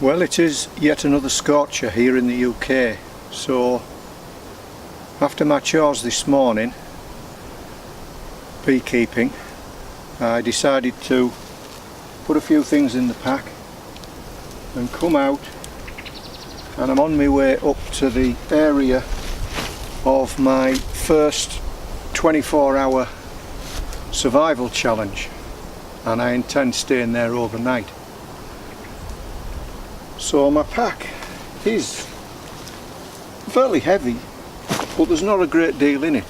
Well, it is yet another scorcher here in the UK, so after my chores this morning, beekeeping, I decided to put a few things in the pack and come out, and I'm on my way up to the area of my first 24-hour survival challenge, and I intend staying there overnight. So my pack is fairly heavy, but there's not a great deal in it.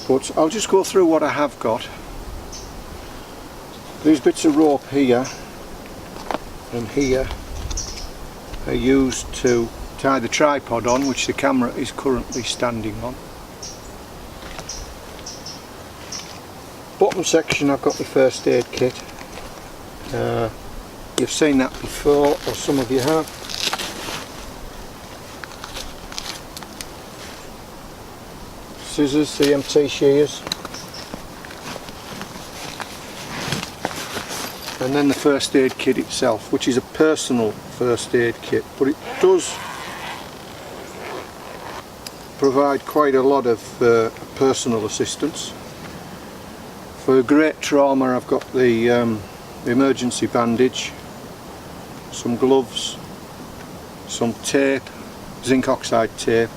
But I'll just go through what I have got. These bits of rope here and here are used to tie the tripod on, which the camera is currently standing on. Bottom section, I've got my first aid kit. You've seen that before, or some of you have. Scissors, CMT shears. And then the first aid kit itself, which is a personal first aid kit, but it does provide quite a lot of personal assistance. For great trauma, I've got the emergency bandage, some gloves, some tape, zinc oxide tape,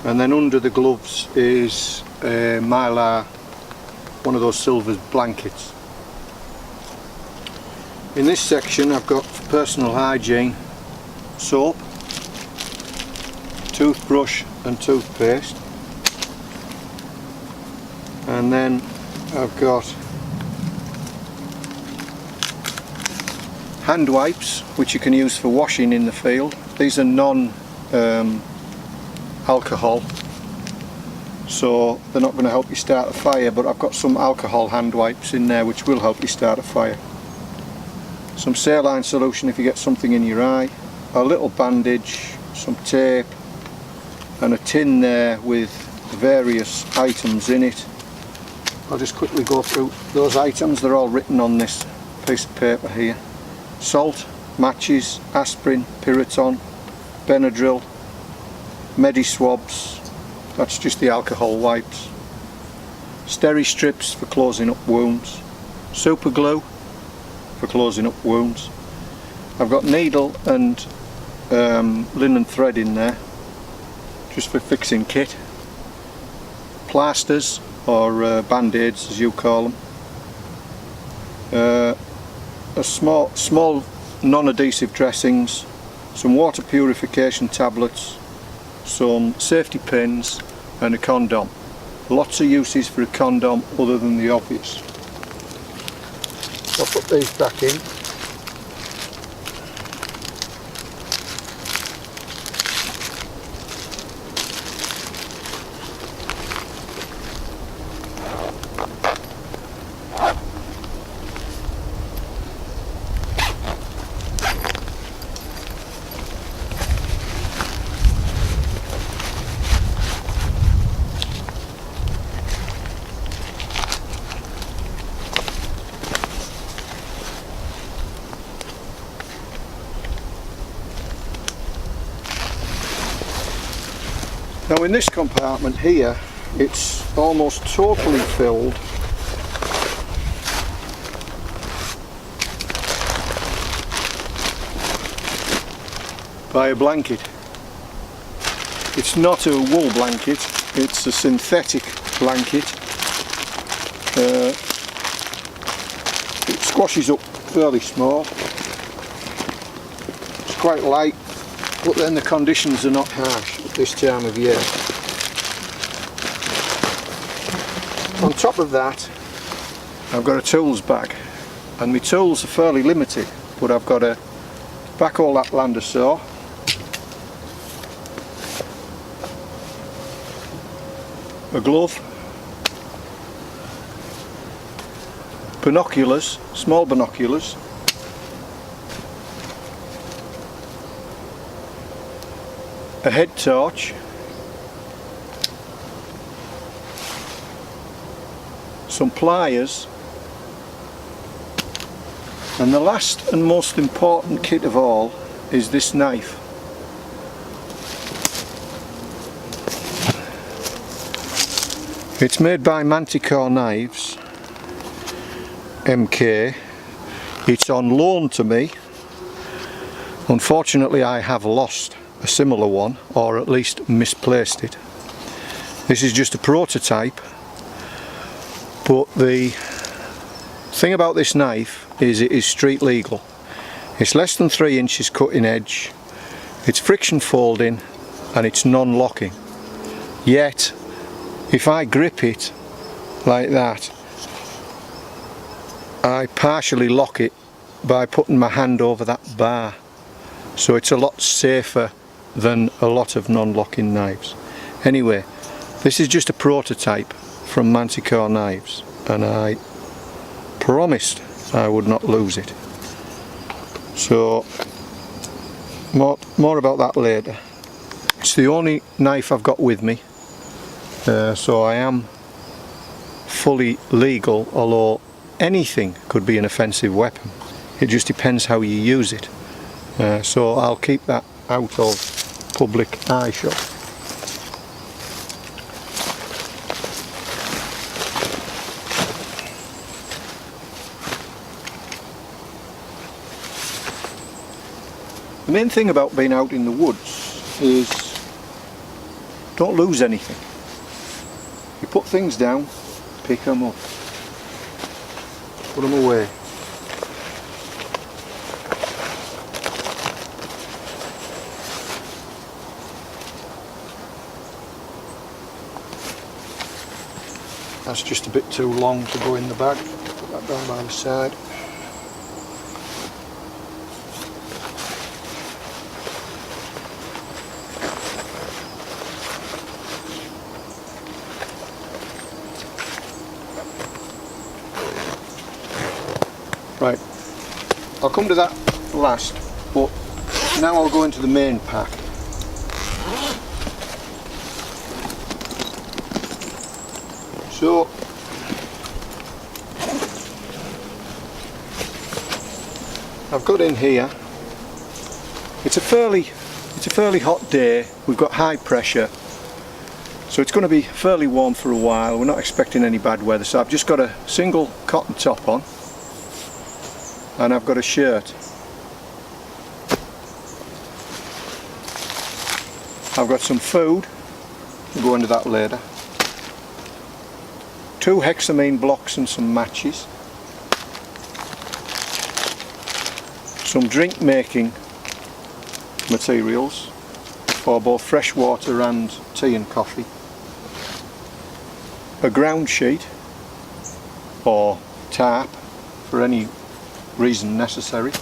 and then under the gloves is a mylar, one of those silver blankets. In this section I've got personal hygiene, soap, toothbrush and toothpaste, and then I've got hand wipes, which you can use for washing in the field. These are non-alcohol, so they're not going to help you start a fire, but I've got some alcohol hand wipes in there which will help you start a fire. Some saline solution if you get something in your eye, a little bandage, some tape, and a tin there with various items in it. I'll just quickly go through those items. They're all written on this piece of paper here. Salt, matches, aspirin, Piriton, Benadryl, Medi-swabs, that's just the alcohol wipes, steri strips for closing up wounds, super glue for closing up wounds. I've got needle and linen thread in there, just for fixing kit, plasters or band-aids as you call them, a small non-adhesive dressings, some water purification tablets, some safety pins and a condom. Lots of uses for a condom other than the obvious. I'll put these back in. Now in this compartment here, it's almost totally filled by a blanket. It's not a wool blanket, it's a synthetic blanket. It squashes up fairly small. It's quite light, but then the conditions are not harsh at this time of year. On top of that, I've got a tools bag, and my tools are fairly limited, but I've got a backhoe Laplander saw, a glove, binoculars, small binoculars, a head torch, some pliers, And the last and most important kit of all is this knife. It's made by Manticore Knives, MK. It's on loan to me. Unfortunately, I have lost a similar one, or at least misplaced it. This is just a prototype, but the thing about this knife is it is street legal. It's less than 3 inches cutting edge, it's friction folding, and it's non-locking. Yet, if I grip it like that, I partially lock it by putting my hand over that bar. So it's a lot safer than a lot of non-locking knives. Anyway, this is just a prototype from Manticore Knives, and I promised I would not lose it. So more about that later. It's the only knife I've got with me, so I am fully legal, although anything could be an offensive weapon. It just depends how you use it. So I'll keep that out of public eyeshot. The main thing about being out in the woods is don't lose anything. You put things down, pick them up, put them away. That's just a bit too long to go in the bag. Put that down by the side. Right, I'll come to that last, but now I'll go into the main pack. So I've got in here, it's a fairly hot day, we've got high pressure, so it's going to be fairly warm for a while. We're not expecting any bad weather, so I've just got a single cotton top on, and I've got a shirt. I've got some food, we'll go into that later. 2 hexamine blocks and some matches. Some drink making materials for both fresh water and tea and coffee. A ground sheet or tarp for any reason necessary.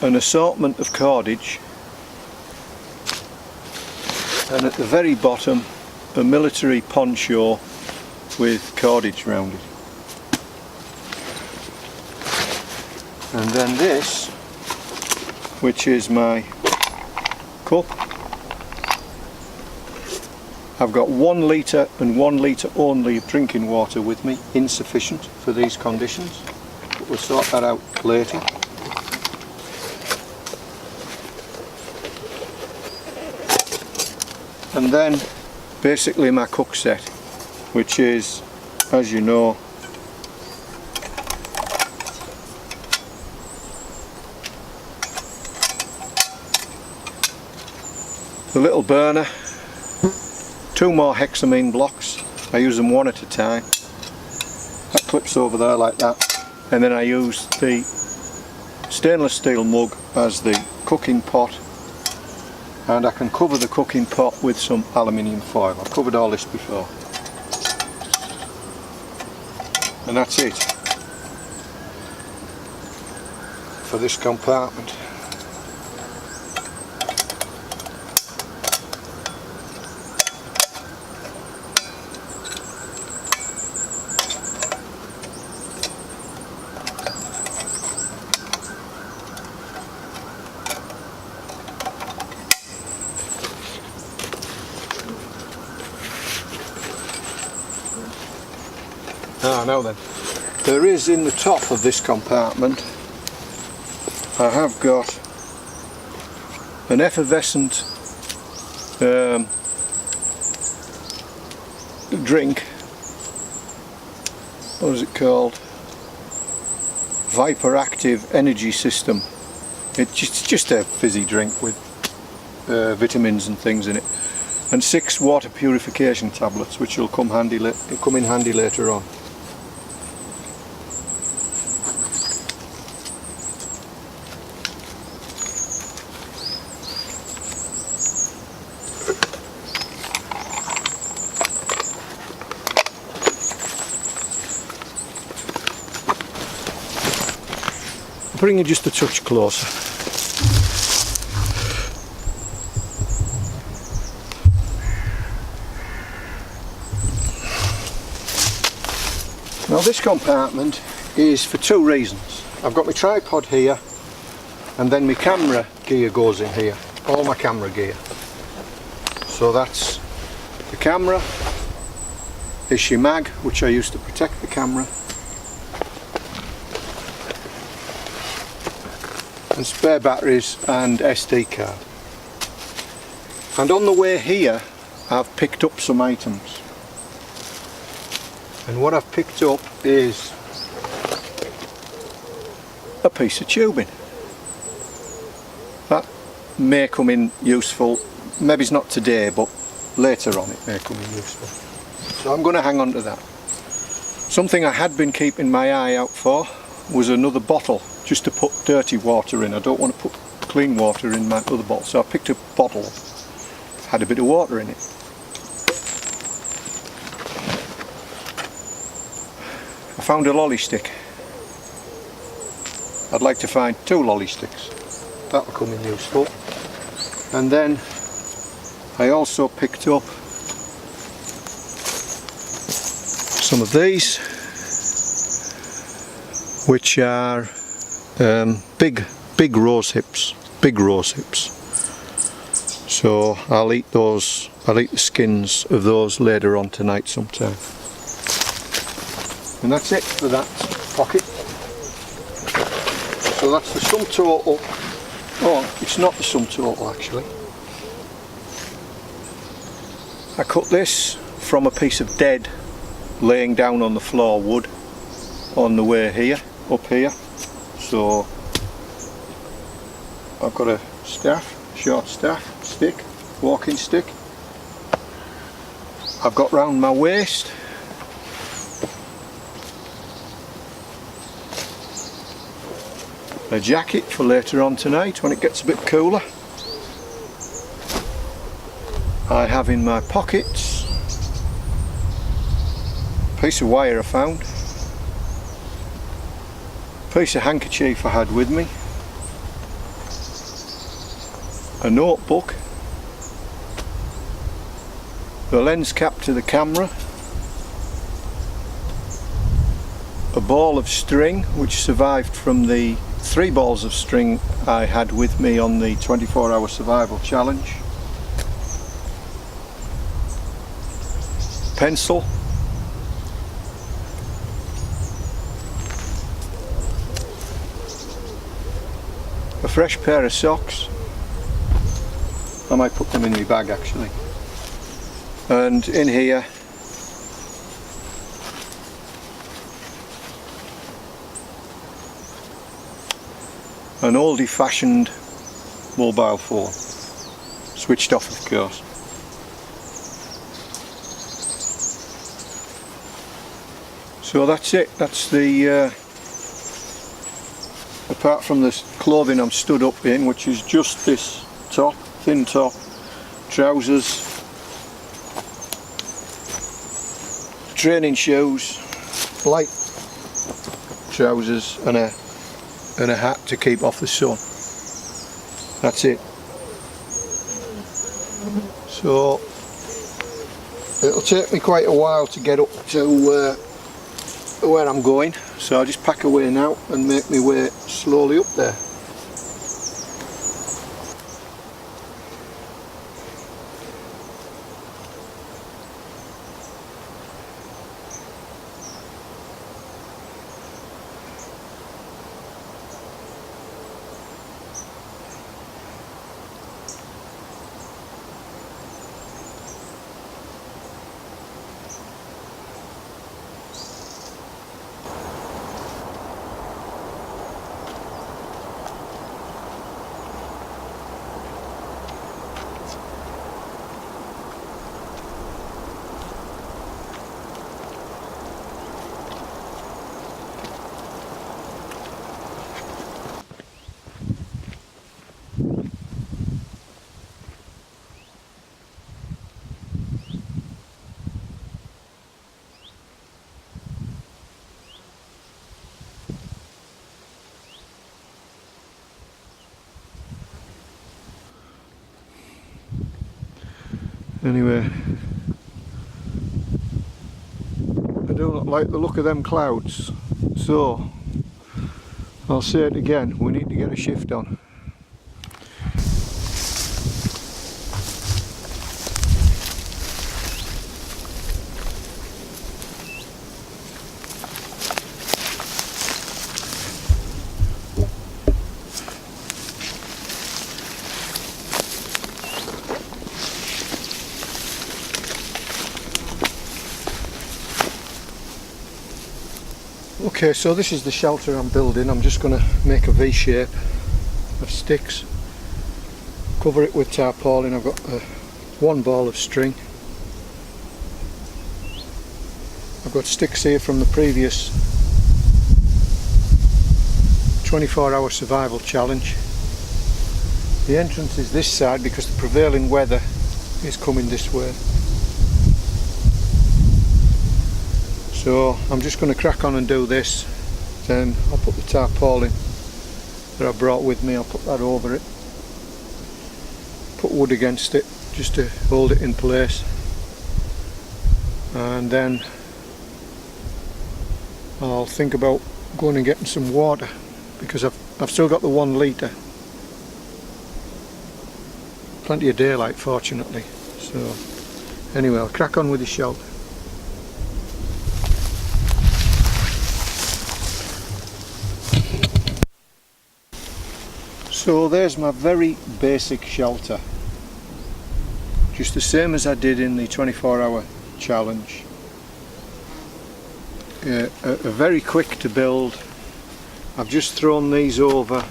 An assortment of cordage, and at the very bottom a military poncho with cordage round it. And then this, which is my cup. I've got 1 litre and 1 litre only of drinking water with me, insufficient for these conditions, but we'll sort that out later. And then basically my cook set, which is, as you know, the little burner, 2 more hexamine blocks. I use them 1 at a time. That clips over there like that, and then I use the stainless steel mug as the cooking pot, and I can cover the cooking pot with some aluminium foil. I've covered all this before. And that's it for this compartment. Now then, there is in the top of this compartment, I have got an effervescent drink. What is it called? Viper Active Energy System. It's just a fizzy drink with vitamins and things in it, and 6 water purification tablets, which will come in handy later on. Bring it just a touch closer. Now this compartment is for 2 reasons. I've got my tripod here, and then my camera gear goes in here, all my camera gear. So that's the camera, this your mag, which I use to protect the camera, and spare batteries and SD card. And on the way here I've picked up some items, and what I've picked up is a piece of tubing. That may come in useful, maybe it's not today, but later on it may come in useful. So I'm going to hang on to that. Something I had been keeping my eye out for was another bottle, just to put dirty water in. I don't want to put clean water in my other bottle, so I picked a bottle, had a bit of water in it. I found a lolly stick. I'd like to find 2 lolly sticks. That'll come in useful. And then I also picked up some of these, which are big rose hips, so I'll eat the skins of those later on tonight sometime. And that's it for that pocket. So that's the sum total. Oh, it's not the sum total actually. I cut this from a piece of dead laying down on the floor wood on the way here, up here. So I've got a staff, short staff, stick, walking stick. I've got round my waist a jacket for later on tonight when it gets a bit cooler. I have in my pockets a piece of wire I found, a piece of handkerchief I had with me, a notebook, the lens cap to the camera, a ball of string which survived from the 3 balls of string I had with me on the 24-hour survival challenge, pencil, a fresh pair of socks. I might put them in my bag actually. And in here an oldie-fashioned mobile phone, switched off of course. So that's it, that's the apart from the clothing I'm stood up in, which is just this top, thin top, trousers, training shoes, light trousers and a hat to keep off the sun. That's it. So it'll take me quite a while to get up to where I'm going, so I'll just pack away now and make my way slowly up there. Anyway, I do not like the look of them clouds, so I'll say it again, we need to get a shift on. Okay, so this is the shelter I'm building. I'm just going to make a V shape of sticks, cover it with tarpaulin. I've got one ball of string. I've got sticks here from the previous 24-hour survival challenge. The entrance is this side because the prevailing weather is coming this way. So I'm just going to crack on and do this, then I'll put the tarpaulin that I brought with me, I'll put that over it, put wood against it just to hold it in place, and then I'll think about going and getting some water because I've still got the 1 litre, plenty of daylight fortunately. So anyway, I'll crack on with the shelter. So there's my very basic shelter, just the same as I did in the 24-hour challenge. Very quick to build. I've just thrown these over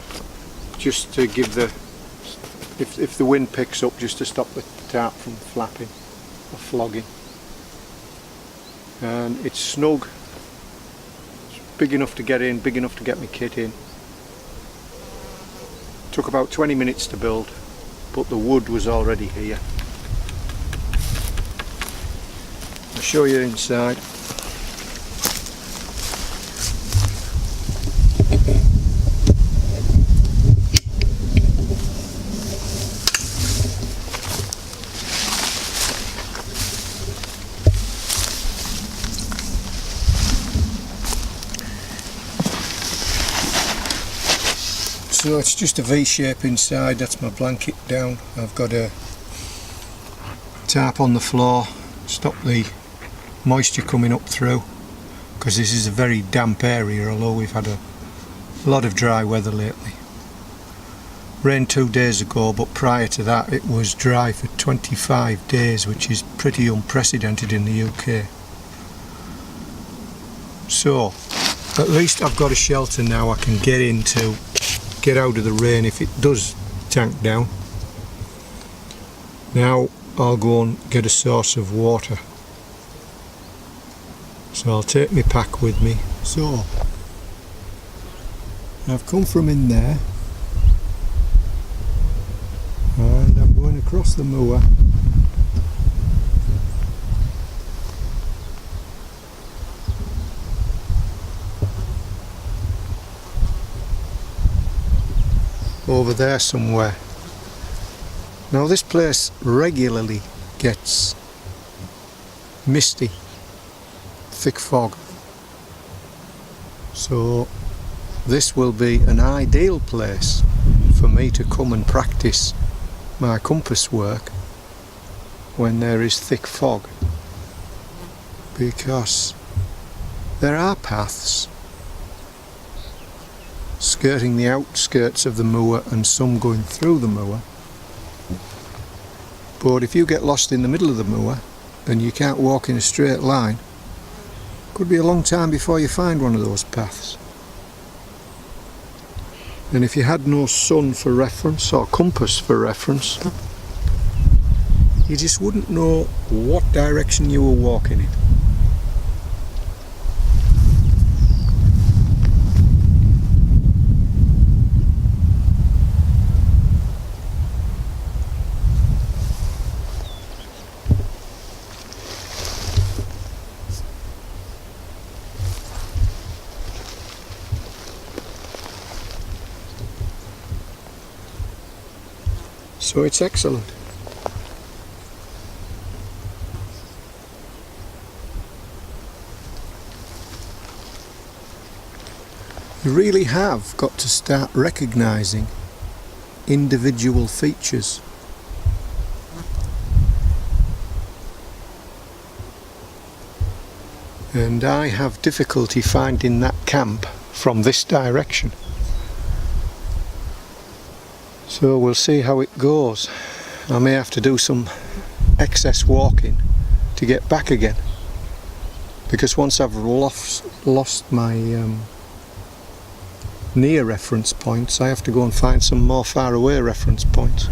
just to give the, if the wind picks up, just to stop the tarp from flapping or flogging. And it's snug, it's big enough to get in, big enough to get my kit in. Took about 20 minutes to build, but the wood was already here. I'll show you inside. So it's just a V shape inside, that's my blanket down. I've got a tarp on the floor, stop the moisture coming up through, because this is a very damp area, although we've had a lot of dry weather lately. Rained 2 days ago, but prior to that it was dry for 25 days, which is pretty unprecedented in the UK. So at least I've got a shelter now I can get into, get out of the rain if it does tank down. Now I'll go and get a source of water. So I'll take my pack with me. So I've come from in there and I'm going across the moor. Over there somewhere. Now this place regularly gets misty, thick fog, so this will be an ideal place for me to come and practice my compass work when there is thick fog, because there are paths skirting the outskirts of the moor and some going through the moor, but if you get lost in the middle of the moor and you can't walk in a straight line, it could be a long time before you find one of those paths. And if you had no sun for reference or compass for reference, you just wouldn't know what direction you were walking in. So it's excellent. You really have got to start recognising individual features. And I have difficulty finding that camp from this direction. So we'll see how it goes. I may have to do some excess walking to get back again, because once I've lost my near reference points, I have to go and find some more far away reference points.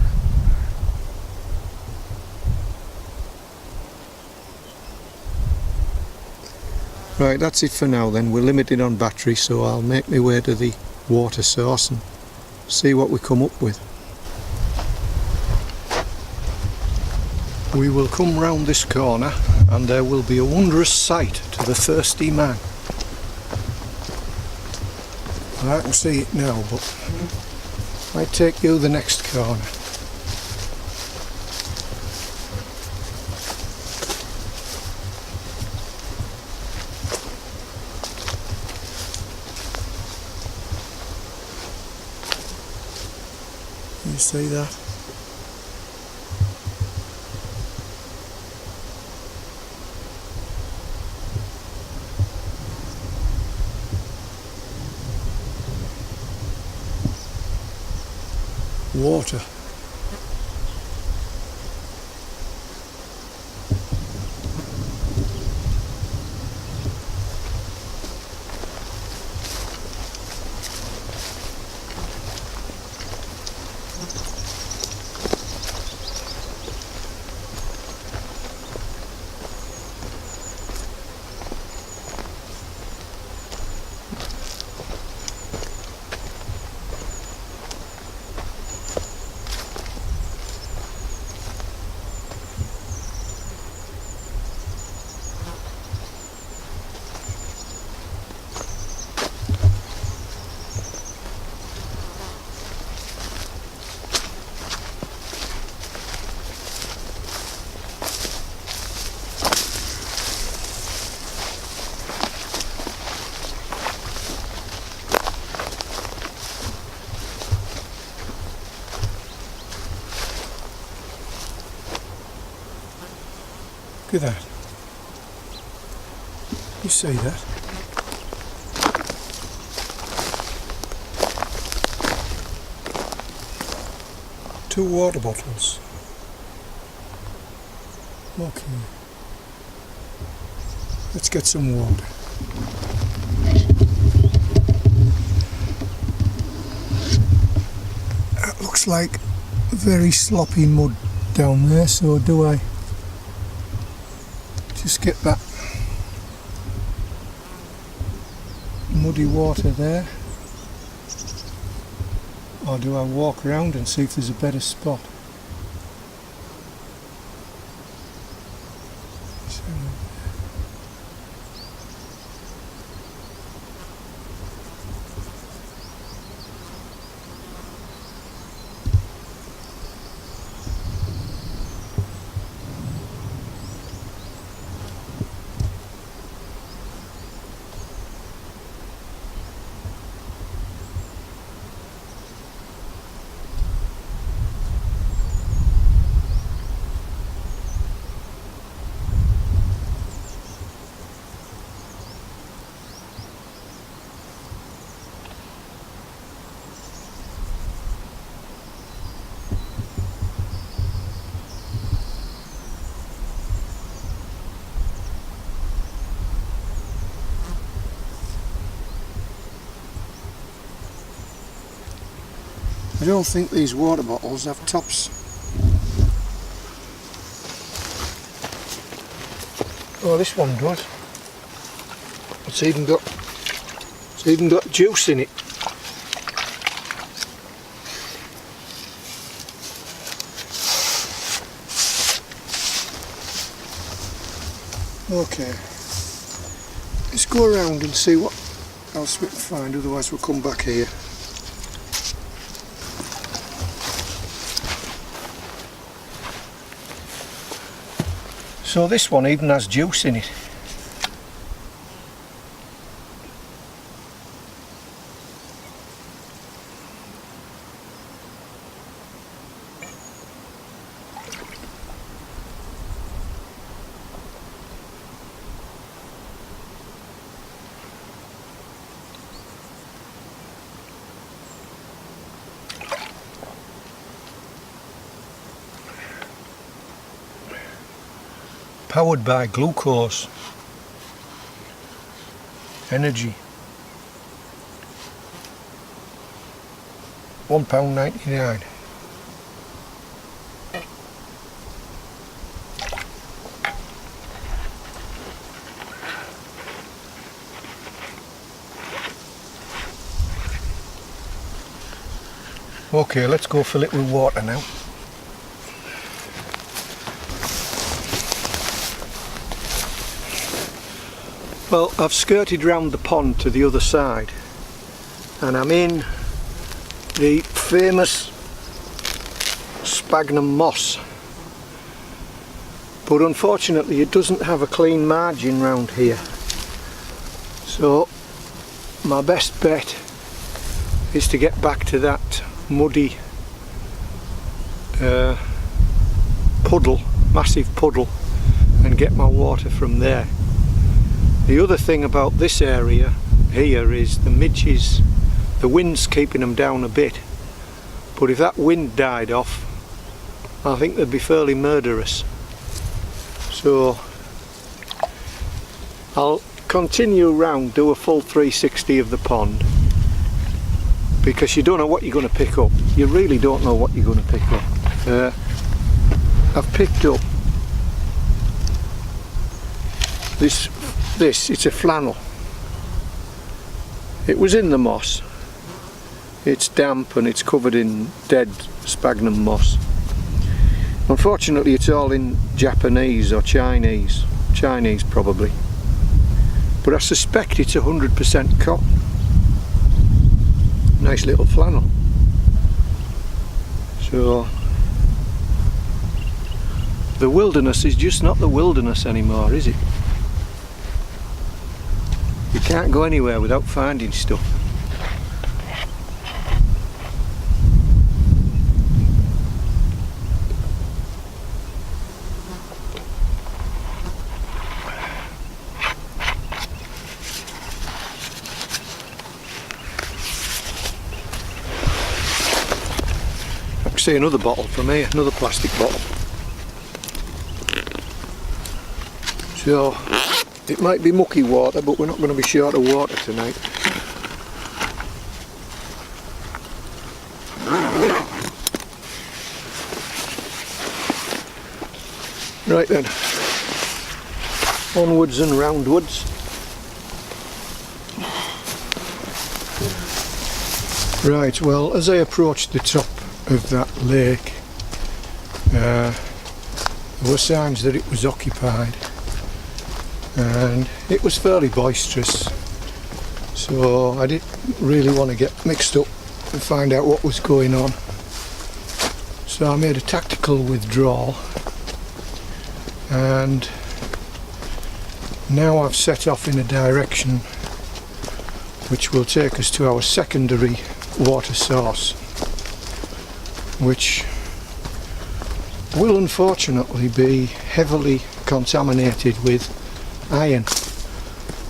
Right, that's it for now then. We're limited on battery, so I'll make my way to the water source and see what we come up with. We will come round this corner and there will be a wondrous sight to the thirsty man. I can see it now, but I take you the next corner. You see that? Water. Look at that. You see that? Two water bottles. Okay. Let's get some water. That looks like very sloppy mud down there, so do I just get that muddy water there, or do I walk around and see if there's a better spot? I don't think these water bottles have tops. Oh, this one does. It's even got juice in it. Okay. Let's go around and see what else we can find, otherwise we'll come back here. So this one even has juice in it. powered by glucose energy. £1.99. Okay, let's go fill it with water now. Well, I've skirted round the pond to the other side and I'm in the famous sphagnum moss, but unfortunately it doesn't have a clean margin round here, so my best bet is to get back to that muddy puddle, massive puddle, and get my water from there. The other thing about this area here is the midges, the wind's keeping them down a bit, but if that wind died off I think they'd be fairly murderous. So I'll continue round, do a full 360 of the pond, because you don't know what you're going to pick up. You really don't know what you're going to pick up. I've picked up this, it's a flannel. It was in the moss. It's damp and it's covered in dead sphagnum moss. Unfortunately it's all in Japanese or Chinese probably, but I suspect it's 100% cotton. Nice little flannel. So the wilderness is just not the wilderness anymore, is it? You can't go anywhere without finding stuff. I can see another bottle from here, another plastic bottle. So it might be mucky water, but we're not going to be short of water tonight. Right then, onwards and roundwards. Right, well, as I approached the top of that lake, there were signs that it was occupied, and it was fairly boisterous, so I didn't really want to get mixed up and find out what was going on. So I made a tactical withdrawal, and now I've set off in a direction which will take us to our secondary water source, which will unfortunately be heavily contaminated with iron,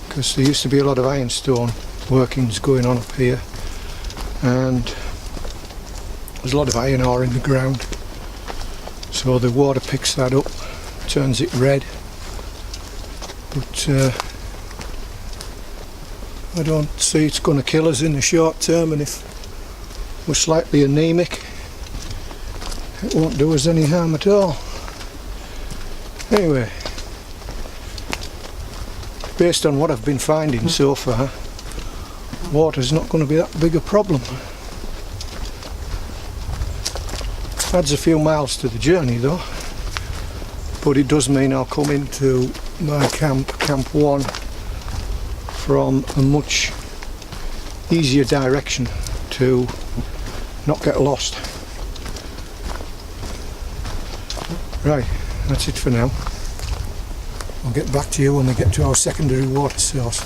because there used to be a lot of ironstone workings going on up here, and there's a lot of iron ore in the ground, so the water picks that up, turns it red, but I don't see it's going to kill us in the short term, and if we're slightly anemic it won't do us any harm at all. Anyway, based on what I've been finding so far, water's not going to be that big a problem. Adds a few miles to the journey though, but it does mean I'll come into my camp 1, from a much easier direction to not get lost. Right, that's it for now. I'll get back to you when we get to our secondary water source.